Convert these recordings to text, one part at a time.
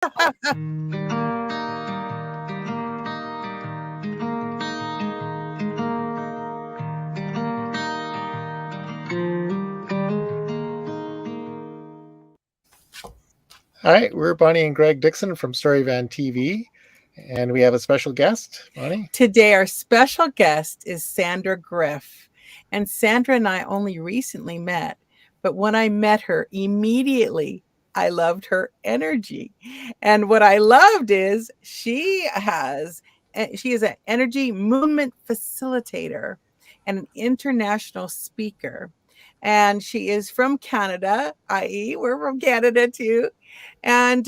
All right, we're Bonnie and Greg Dixon from Storyvan TV, and we have a special guest, Bonnie. Today, our special guest is Sandra Griff. And Sandra and I only recently met, but when I met her, immediately I loved her energy. And what I loved is she is an energy movement facilitator and an international speaker. And she is from Canada, i.e., we're from Canada too. And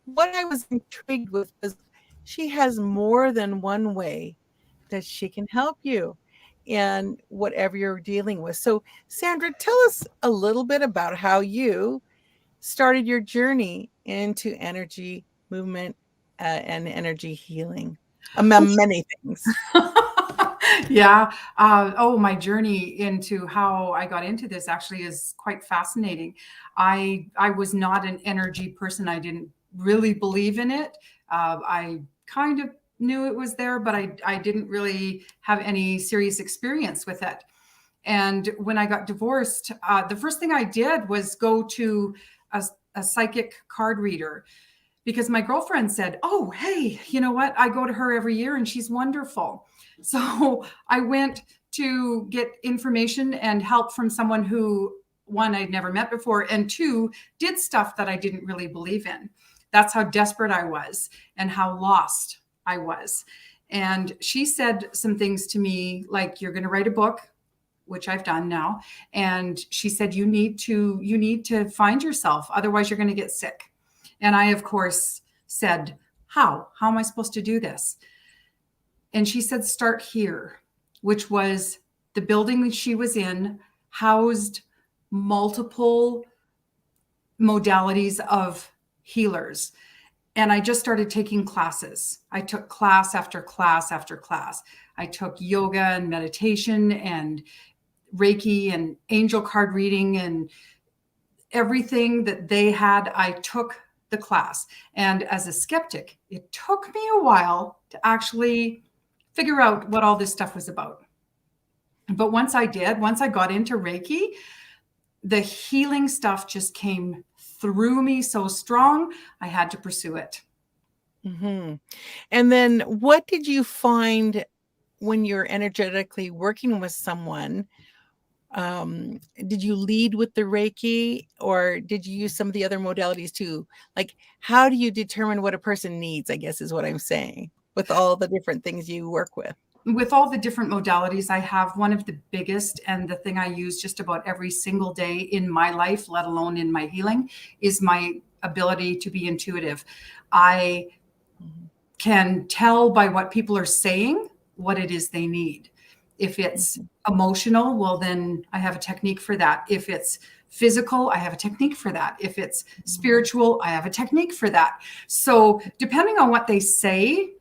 what I was intrigued with was she has more than one way that she can help you in whatever you're dealing with. So, Sandra, tell us a little bit about how you started your journey into energy movement and energy healing, among many things. Yeah. My journey into how I got into this actually is quite fascinating. I was not an energy person. I didn't really believe in it. I kind of knew it was there, but I didn't really have any serious experience with it. And when I got divorced, the first thing I did was go to a psychic card reader, because my girlfriend said, "Oh, hey, you know what? I go to her every year and she's wonderful." So I went to get information and help from someone who, one, I'd never met before, and two, did stuff that I didn't really believe in. That's how desperate I was and how lost I was. And she said some things to me like, "You're going to write a book," which I've done now. And she said, you need to find yourself. Otherwise you're going to get sick. And I, of course, said, how am I supposed to do this? And she said, start here, which was the building that she was in, housed multiple modalities of healers. And I just started taking classes. I took class after class after class. I took yoga and meditation and Reiki and angel card reading and everything that they had. I took the class. And as a skeptic, it took me a while to actually figure out what all this stuff was about. But once I got into Reiki, the healing stuff just came through me so strong, I had to pursue it. Mm-hmm. And then what did you find when you're energetically working with someone? Did you lead with the Reiki, or did you use some of the other modalities too? Like, how do you determine what a person needs, I guess is what I'm saying, with all the different things you work with? With all the different modalities, I have one of the biggest, and the thing I use just about every single day in my life, let alone in my healing, is my ability to be intuitive. I can tell by what people are saying what it is they need. If it's emotional, well, then I have a technique for that. If it's physical, I have a technique for that. If it's spiritual, I have a technique for that. So depending on what they say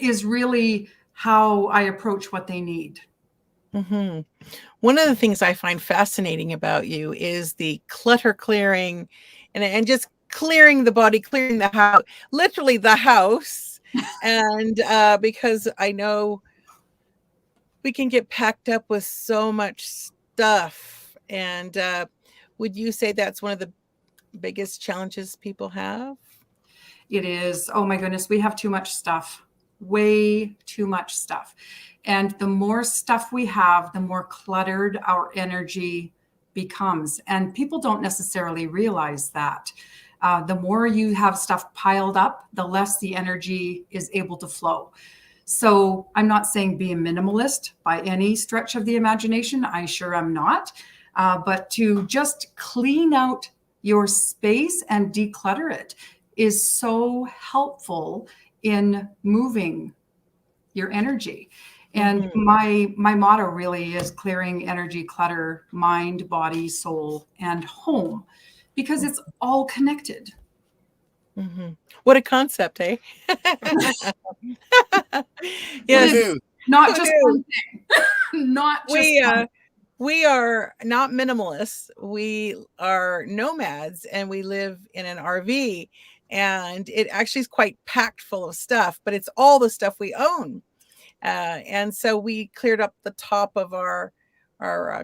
is really how I approach what they need. Mm-hmm. One of the things I find fascinating about you is the clutter clearing and just clearing the body, clearing the house, literally the house. And because I know we can get packed up with so much stuff. And would you say that's one of the biggest challenges people have? It is. Oh my goodness, we have too much stuff. Way too much stuff. And the more stuff we have, the more cluttered our energy becomes. And people don't necessarily realize that. The more you have stuff piled up, the less the energy is able to flow. So I'm not saying be a minimalist by any stretch of the imagination. I sure am not. But to just clean out your space and declutter it is so helpful in moving your energy. And my motto really is clearing energy, clutter, mind, body, soul, and home, because it's all connected. Mm-hmm. What a concept, eh? Yes. Not just one thing. Not just one. We are not minimalists. We are nomads, and we live in an RV. and it actually is quite packed full of stuff, but it's all the stuff we own. And so we cleared up the top of our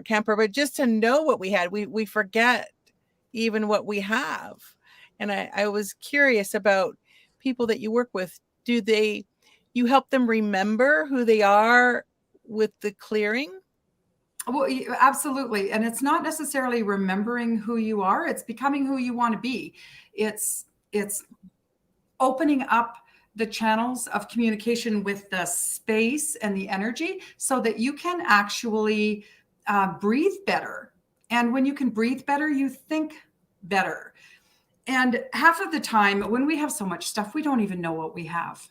camper, but just to know what we had, we forget even what we have. And I was curious about people that you work with. You help them remember who they are with the clearing? Well, absolutely. And it's not necessarily remembering who you are, it's becoming who you want to be. It's opening up the channels of communication with the space and the energy so that you can actually breathe better. And when you can breathe better, you think better. And half of the time when we have so much stuff, we don't even know what we have.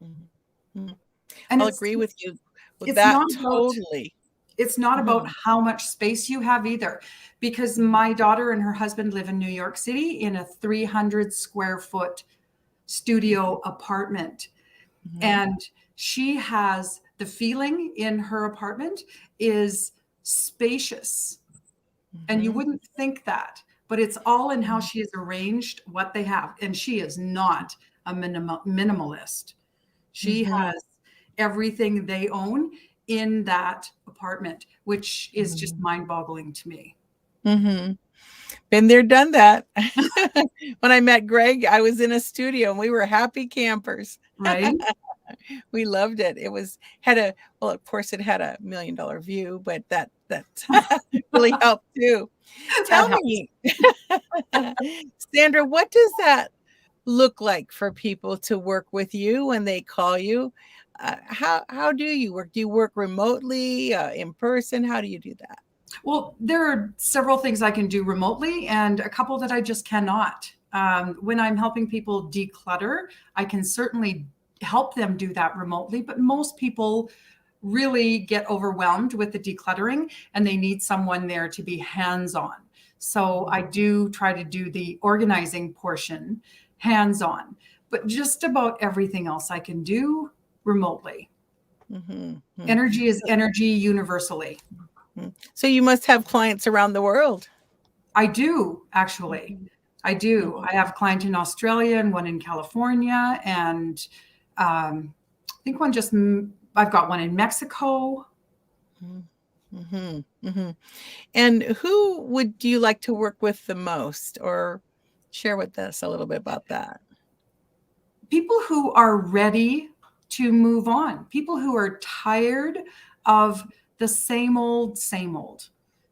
Mm-hmm. And I'll agree with you with it's that not totally. It's not about how much space you have either, because my daughter and her husband live in New York City in a 300 square foot studio apartment. And she has the feeling in her apartment is spacious. And you wouldn't think that, but it's all in how she has arranged what they have. And she is not a minimalist. She has everything they own in that apartment, which is just mind-boggling to me. Been there, done that. When I met Greg, I was in a studio and we were happy campers. Right? We loved it. Well, of course it had $1 million view, but that really helped too. Tell me, Sandra, what does that look like for people to work with you when they call you? How do you work? Do you work remotely, in person? How do you do that? Well, there are several things I can do remotely and a couple that I just cannot. When I'm helping people declutter, I can certainly help them do that remotely, but most people really get overwhelmed with the decluttering and they need someone there to be hands-on. So I do try to do the organizing portion hands-on, but just about everything else I can do remotely. Energy is energy universally. So you must have clients around the world. I do, actually. I do. I have a client in Australia and one in California, and I think I've got one in Mexico. And who would you like to work with the most, or share with us a little bit about that? People who are ready to move on, people who are tired of the same old,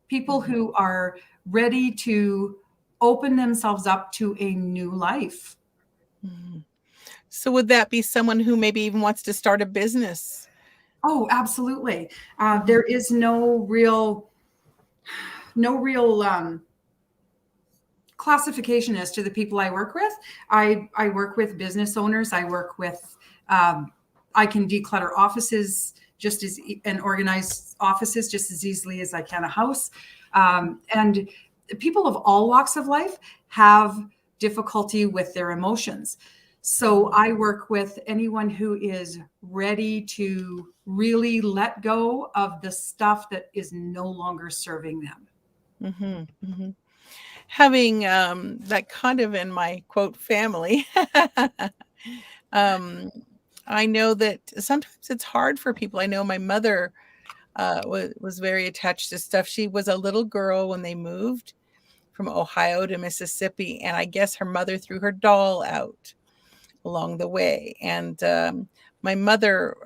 people who are ready to open themselves up to a new life. So would that be someone who maybe even wants to start a business? Oh, absolutely. There is no real classification as to the people I work with. I work with business owners. I work with, I can declutter offices and organize offices just as easily as I can a house. And people of all walks of life have difficulty with their emotions. So I work with anyone who is ready to really let go of the stuff that is no longer serving them. Having that kind of in my quote family, I know that sometimes it's hard for people. I know my mother was very attached to stuff. She was a little girl when they moved from Ohio to Mississippi, and I guess her mother threw her doll out along the way. And my mother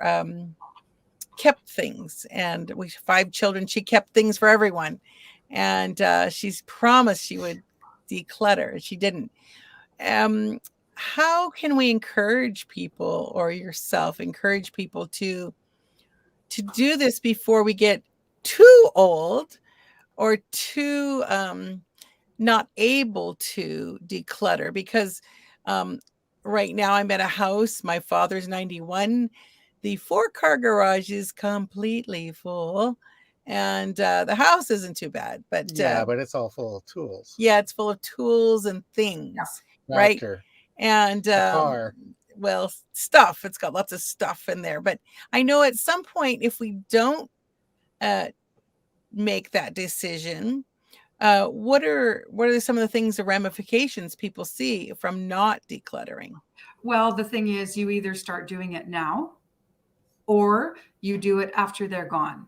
kept things, and we 5 children. She kept things for everyone, and she's promised she would declutter. She didn't. How can we encourage people, or yourself encourage people to do this before we get too old or too not able to declutter? Because right now I'm at a house, my father's 91, the 4-car garage is completely full, and the house isn't too bad, but but it's all full of tools. Yeah, it's full of tools and things, right? Tractor, And car. well, stuff. It's got lots of stuff in there. But I know at some point, if we don't make that decision, What are some of the things, the ramifications people see from not decluttering? Well, the thing is, you either start doing it now or you do it after they're gone.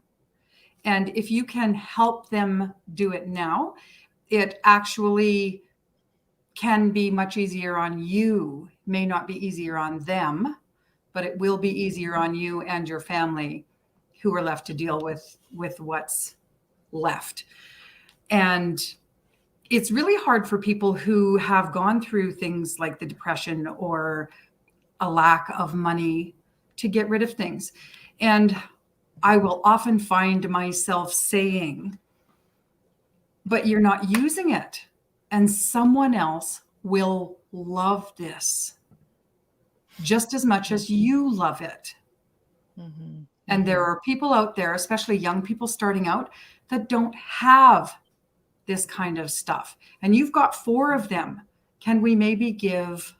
And if you can help them do it now, it actually can be much easier on you. May not be easier on them, but it will be easier on you and your family who are left to deal with what's left. And it's really hard for people who have gone through things like the depression or a lack of money to get rid of things. And I will often find myself saying, but you're not using it, and someone else will love this just as much as you love it. Mm-hmm. And there are people out there, especially young people starting out, that don't have this kind of stuff. And you've got 4 of them. Can we maybe give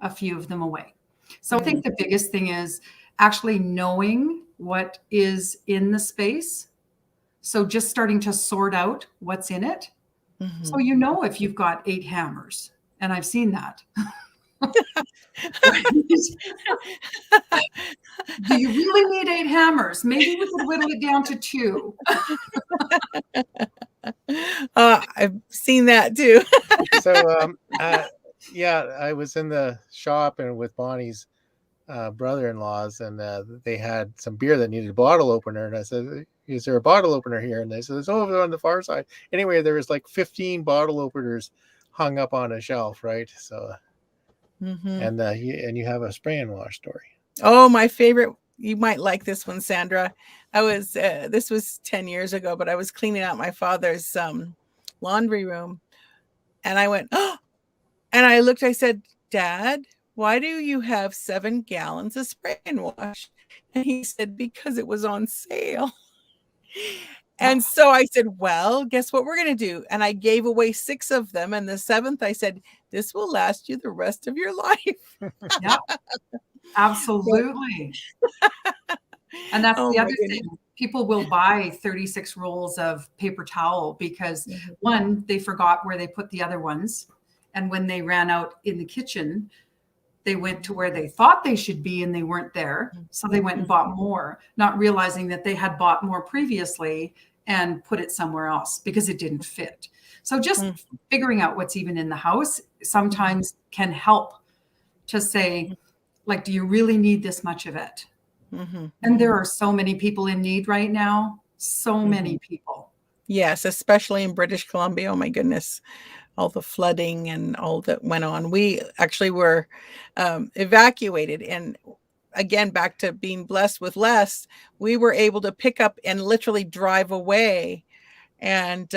a few of them away? So I think the biggest thing is actually knowing what is in the space. So just starting to sort out what's in it. Mm-hmm. So you know if you've got 8 hammers, and I've seen that. Do you really need 8 hammers? Maybe we could whittle it down to 2. I've seen that too. So, yeah, I was in the shop and with Bonnie's brother-in-laws, and they had some beer that needed a bottle opener. And I said, "Is there a bottle opener here?" And they said, "It's over on the far side." Anyway, there was like 15 bottle openers hung up on a shelf, right? So, and you have a spray and wash story. Oh, my favorite. You might like this one, Sandra. I was, this was 10 years ago, but I was cleaning out my father's laundry room. And I went, oh, and I looked, I said, "Dad, why do you have 7 gallons of spray and wash?" And he said, "Because it was on sale." And so I said, "Well, guess what we're going to do?" And I gave away 6 of them. And the 7th, I said, "This will last you the rest of your life." Yeah, absolutely. And that's the other thing. People will buy 36 rolls of paper towel because one, they forgot where they put the other ones. And when they ran out in the kitchen, they went to where they thought they should be and they weren't there. So they went and bought more, not realizing that they had bought more previously and put it somewhere else because it didn't fit. So just figuring out what's even in the house sometimes can help to say, like, do you really need this much of it? And there are so many people in need right now. So many people. Yes, especially in British Columbia. Oh my goodness. All the flooding and all that went on. We actually were evacuated. And again, back to being blessed with less, we were able to pick up and literally drive away. And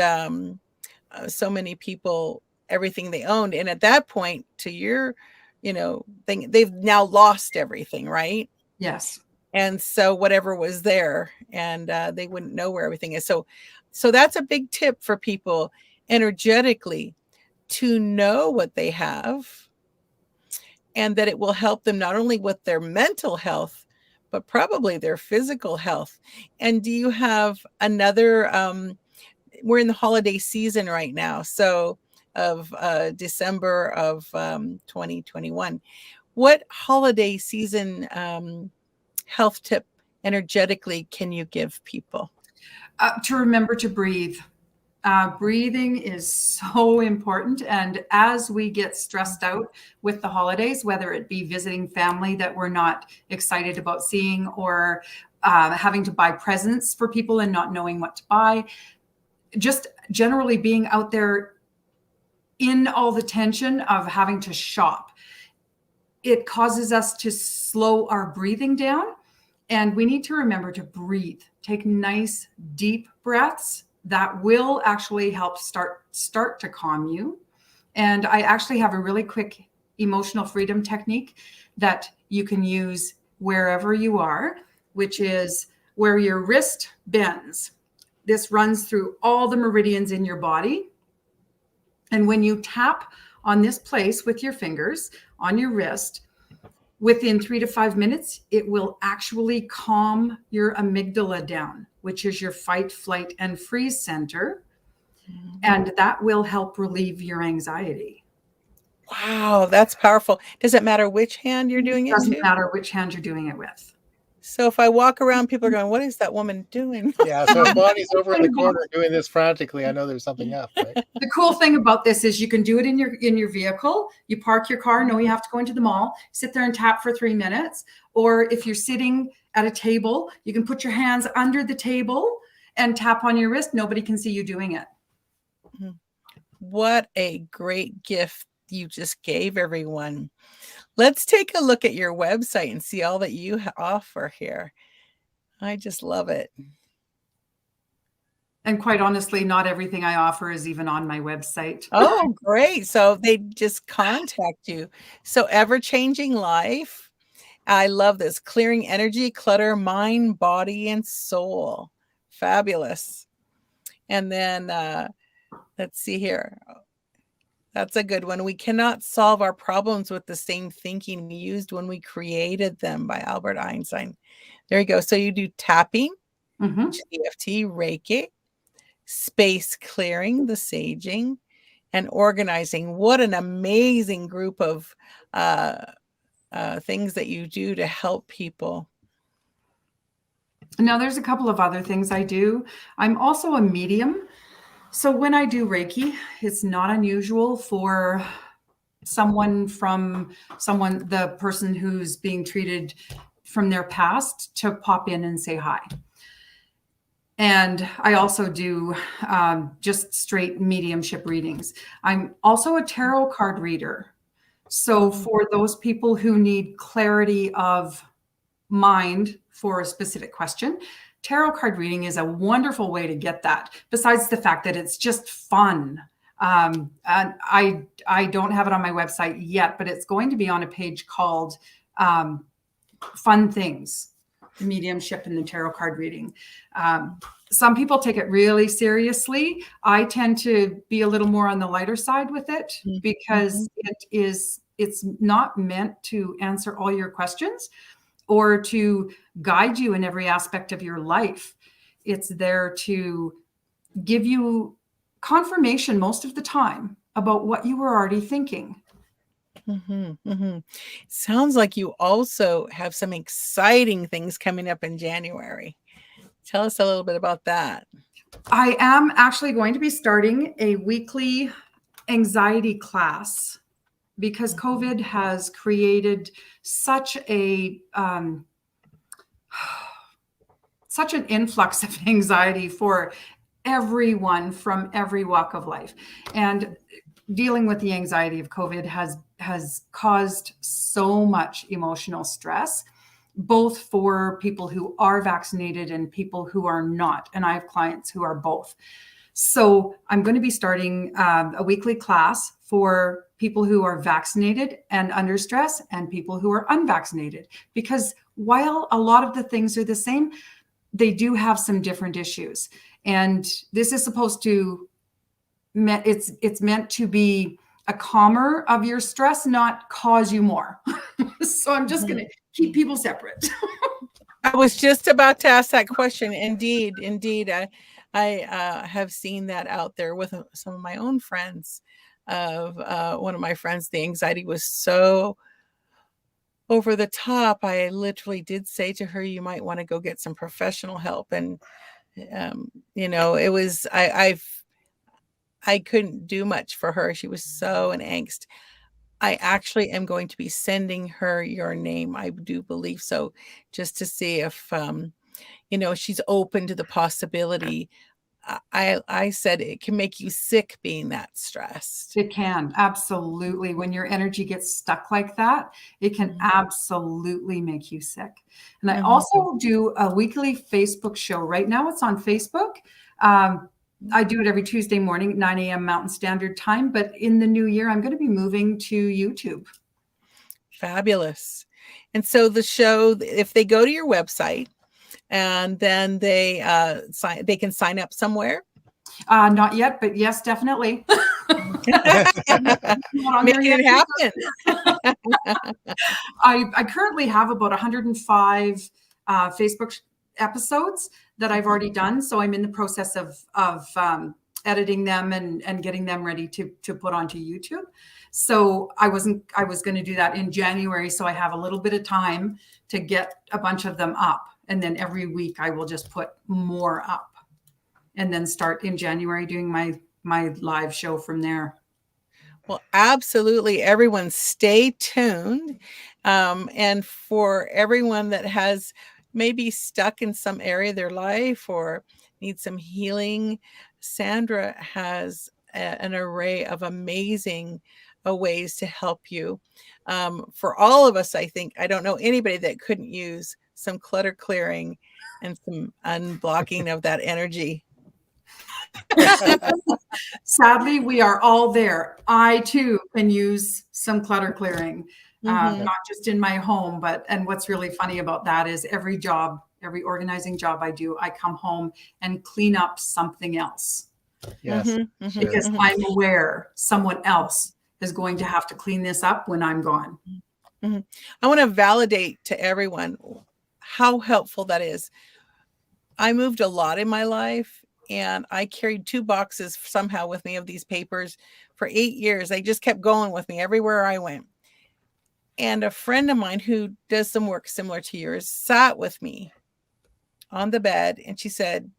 so many people, everything they owned. And at that point, to your, thing, they've now lost everything, right? Yes. And so whatever was there, and they wouldn't know where everything is. So that's a big tip for people energetically, to know what they have, and that it will help them not only with their mental health, but probably their physical health. And do you have another, we're in the holiday season right now, so of December of 2021. What holiday season health tip energetically can you give people? To remember to breathe. Breathing is so important. And as we get stressed out with the holidays, whether it be visiting family that we're not excited about seeing, or having to buy presents for people and not knowing what to buy, just generally being out there in all the tension of having to shop, it causes us to slow our breathing down. And we need to remember to breathe, take nice, deep breaths. That will actually help start to calm you. And I actually have a really quick emotional freedom technique that you can use wherever you are, which is where your wrist bends. This runs through all the meridians in your body. And when you tap on this place with your fingers on your wrist, within 3 to 5 minutes, it will actually calm your amygdala down, which is your fight, flight, and freeze center. And that will help relieve your anxiety. Wow, that's powerful. Does it matter which hand you're doing It it doesn't to? matter which hand you're doing it with. So if I walk around, people are going, what is that woman doing? Yeah, so if Bonnie's over in the corner doing this frantically, I know there's something up, right? The cool thing about this is you can do it in your vehicle. You park your car, know you have to go into the mall, sit there and tap for 3 minutes. Or if you're sitting at a table, you can put your hands under the table and tap on your wrist. Nobody can see you doing it. What a great gift you just gave everyone. Let's take a look at your website and see all that you offer here. I just love it. And quite honestly, not everything I offer is even on my website. Oh, great. So they just contact you. So ever-changing life. I love this. Clearing energy, clutter, mind, body, and soul. Fabulous. And then let's see here. That's a good one. We cannot solve our problems with the same thinking we used when we created them, by Albert Einstein. There you go. So you do tapping, EFT, Reiki, space clearing, the saging, and organizing. What an amazing group of things that you do to help people. Now, there's a couple of other things I do. I'm also a medium. So when I do Reiki, it's not unusual for the person who's being treated from their past to pop in and say hi. And I also do just straight mediumship readings. I'm also a tarot card reader. So for those people who need clarity of mind for a specific question, tarot card reading is a wonderful way to get that, besides the fact that it's just fun. And I don't have it on my website yet, but it's going to be on a page called Fun Things, Mediumship and the Tarot Card Reading. Some people take it really seriously. I tend to be a little more on the lighter side with it because it's not meant to answer all your questions or to guide you in every aspect of your life. It's there to give you confirmation most of the time about what you were already thinking. Sounds like you also have some exciting things coming up in January. Tell us a little bit about that. I am actually going to be starting a weekly anxiety class because COVID has created such an influx of anxiety for everyone from every walk of life. And dealing with the anxiety of COVID has caused so much emotional stress, both for people who are vaccinated and people who are not. And I have clients who are both. So I'm going to be starting a weekly class for people who are vaccinated and under stress and people who are unvaccinated. Because while a lot of the things are the same, they do have some different issues. And this is supposed to, it's meant to be a calmer of your stress, not cause you more. So I'm just going to keep people separate. I was just about to ask that question. Indeed. I have seen that out there with some of my own friends. One of my friends, the anxiety was so over the top. I literally did say to her, you might want to go get some professional help. And, it was, I couldn't do much for her. She was so in angst. I actually am going to be sending her your name. I do believe so, just to see if, she's open to the possibility. I said it can make you sick being that stressed. It can, absolutely. When your energy gets stuck like that, it can absolutely make you sick. And I also do a weekly Facebook show. Right now it's on Facebook. I do it every Tuesday morning, 9 a.m. Mountain Standard Time. But in the new year, I'm going to be moving to YouTube. Fabulous. And so the show, if they go to your website and then they can sign up somewhere? Not yet, but yes, definitely. Make it happen. I currently have about 105 Facebook episodes that I've already done. So I'm in the process of editing them and getting them ready to put onto YouTube. So I was going to do that in January. So I have a little bit of time to get a bunch of them up. And then every week I will just put more up and then start in January doing my live show from there. Well, absolutely. Everyone stay tuned. And for everyone that has maybe stuck in some area of their life or needs some healing, Sandra has an array of amazing ways to help you. For all of us, I think, I don't know anybody that couldn't use some clutter clearing and some unblocking of that energy. Sadly, we are all there. I too can use some clutter clearing, not just in my home, and what's really funny about that is every organizing job I do, I come home and clean up something else. Yes, because I'm aware someone else is going to have to clean this up when I'm gone. I want to validate to everyone how helpful that is. I moved a lot in my life, and I carried 2 boxes somehow with me of these papers for 8 years. They just kept going with me everywhere I went. And a friend of mine who does some work similar to yours sat with me on the bed, and she said,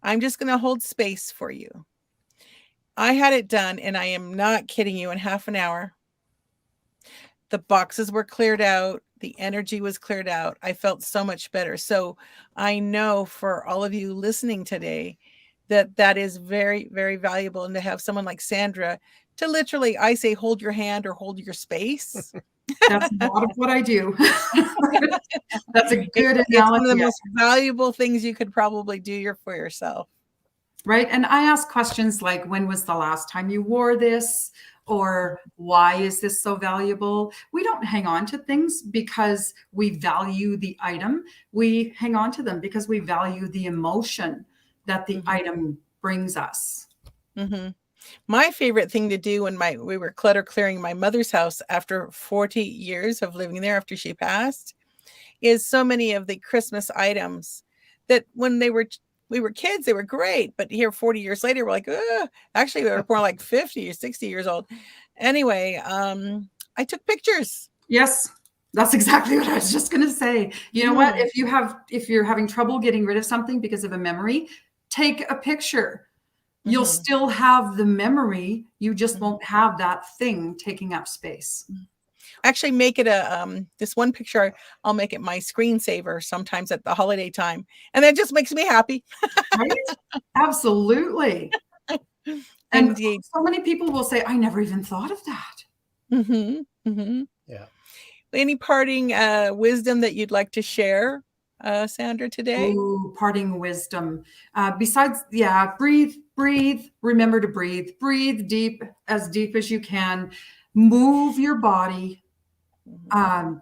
I'm just going to hold space for you. I had it done, and I am not kidding you, in half an hour. The boxes were cleared out. The energy was cleared out. I felt so much better. So I know for all of you listening today that is very, very valuable. And to have someone like Sandra to literally, I say, hold your hand or hold your space. That's a lot of what I do. That's a good analogy. It's one of the most valuable things you could probably do for yourself. Right. And I ask questions like, when was the last time you wore this? Or why is this so valuable? We don't hang on to things because we value the item. We hang on to them because we value the emotion that the item brings us. My favorite thing to do when we were clutter clearing my mother's house after 40 years of living there after she passed is so many of the Christmas items that when we were kids, they were great. But here 40 years later, we're like, actually, we were more like 50 or 60 years old. Anyway, I took pictures. Yes, that's exactly what I was just going to say. You know what? If you're having trouble getting rid of something because of a memory, take a picture. You'll still have the memory. You just won't have that thing taking up space. Actually make it this one picture, I'll make it my screensaver sometimes at the holiday time. And that just makes me happy. Right? Absolutely. And so many people will say, I never even thought of that. Yeah. Any parting wisdom that you'd like to share, Sandra, today? Ooh, parting wisdom. Besides, breathe, remember to breathe deep as you can, move your body. I'm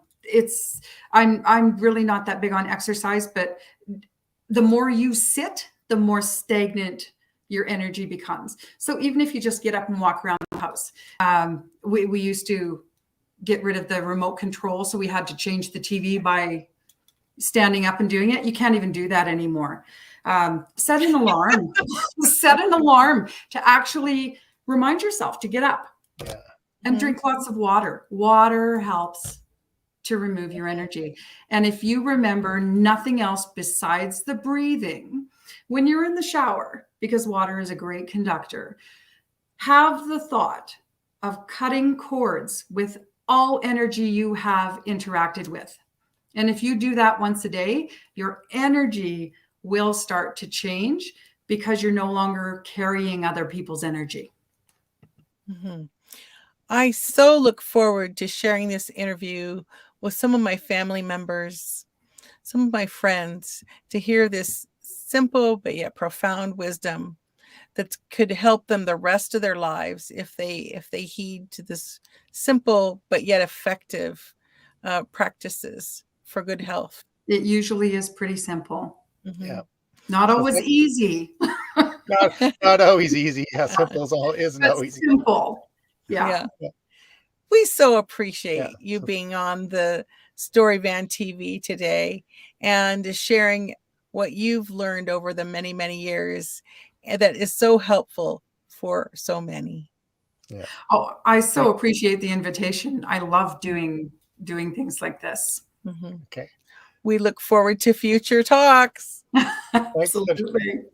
really not that big on exercise, but the more you sit, the more stagnant your energy becomes. So even if you just get up and walk around the house, we used to get rid of the remote control. So we had to change the TV by standing up and doing it. You can't even do that anymore. Set an alarm, set an alarm to actually remind yourself to get up and drink lots of water. Water helps to remove your energy. And if you remember nothing else besides the breathing, when you're in the shower, because water is a great conductor, have the thought of cutting cords with all energy you have interacted with. And if you do that once a day, your energy will start to change because you're no longer carrying other people's energy. I so look forward to sharing this interview with some of my family members, some of my friends, to hear this simple but yet profound wisdom that could help them the rest of their lives if they heed to this simple but yet effective practices for good health. It usually is pretty simple. Yeah. Not always easy. not always easy. Yeah, simple isn't always simple. Yeah. We so appreciate you being on the Story Van TV today and sharing what you've learned over the many, many years that is so helpful for so many. Yeah. Oh, I so appreciate the invitation. I love doing things like this. Mhm. Okay. We look forward to future talks. Thanks. Absolutely.